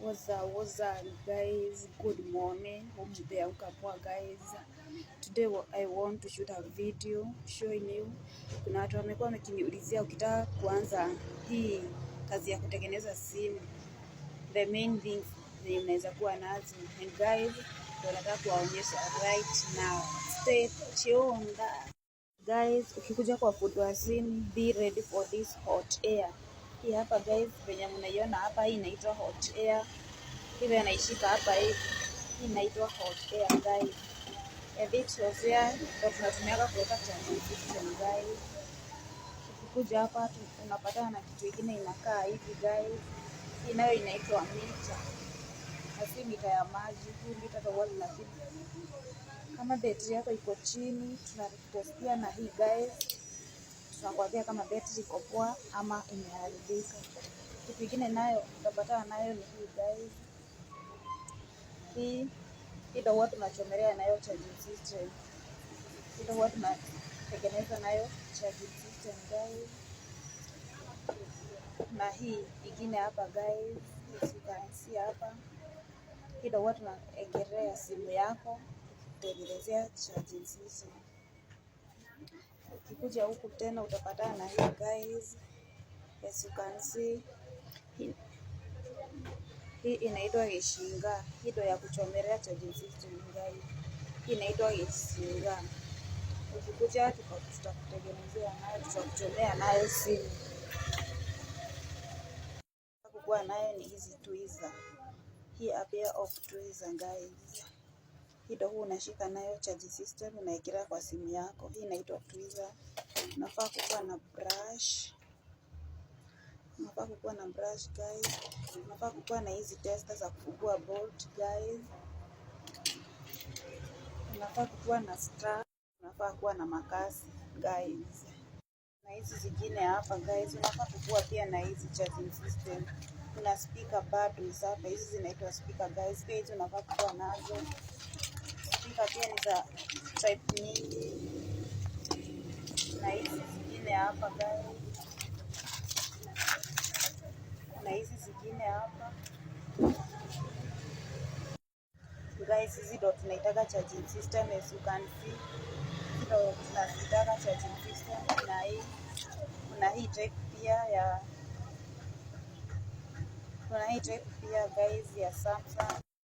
What's up guys, good morning. Hope mmeamka poa guys. Today I want to shoot a video showing you, kuna watu wamekuwa wakiniulizia ukitaka kuanza hii kazi ya kutengeneza simu, the main things unaweza kuwa nazo. And guys, nataka kuwaonyesha right now. Stay tuned. Guys, ukikuja kwa kudua simu, be ready for this hot air. Hii hapa guys, venye mnaiona hapa, hii inaitwa hot air. Hivi anaishika hapa hivi. Hii inaitwa hot air guys. This hot air ndio tunatumia kuweka charging system guys. Ukikuja hapa unapatana na kitu kingine inakaa hivi guys. Hii nayo inaitwa mita. Hasi mita ya maji. Hii mita ndio huwa tunapima kama betri yako iko chini, tunatestia na hii guys. Tunakwambia kama betri iko poa ama imeharibika. Kitu kingine nayo utapatana nayo ni hii guys. Hii ndio huwa tunachomelea nayo charging system. Hii ndio huwa tunatengeneza nayo charging system guys. Na hii ingine hapa guys, usikansi hapa. Hii ndio huwa tunaekelea simu yako kutengenezea charging system. Ukikuja huku tena utapatana na hii guys. As you can see, hii inaitwa gishinga. Hii ndio ya kuchomelea charging system guys. Hii inaitwa gishinga. Ukikuja tutakutengenezea nayo, tutakuchomea nayo simu. Kuwa nayo ni hizi tweezer. Hii a pair of tweezer guys. Hii ndio unashika nayo charging system, unaekelea kwa simu yako. Hii inaitwa tweezer. Unafaa kuwa na brush. Unafaa kuwa na brush guys. Unafaa kuwa na hizi tester za kufungua bolt guys. Unafaa kuwa na strap. Unafaa kuwa na makasi guys. Na hizi zingine hapa guys, unafaa kuwa pia na hizi charging system. Kuna speaker pads hapa, hizi zinaitwa speaker guys. Pia hizi unafaa kuwa nazo. Speaker pia ni za type nyingi. Na hizi zingine hapa guys. Na hizi zingine hapa guys, hizi ndo tunaitaka charging system. As you can see, ndo tunaitaka charging system. Na hii kuna hii type pia ya, kuna hii type pia guys ya Samsung.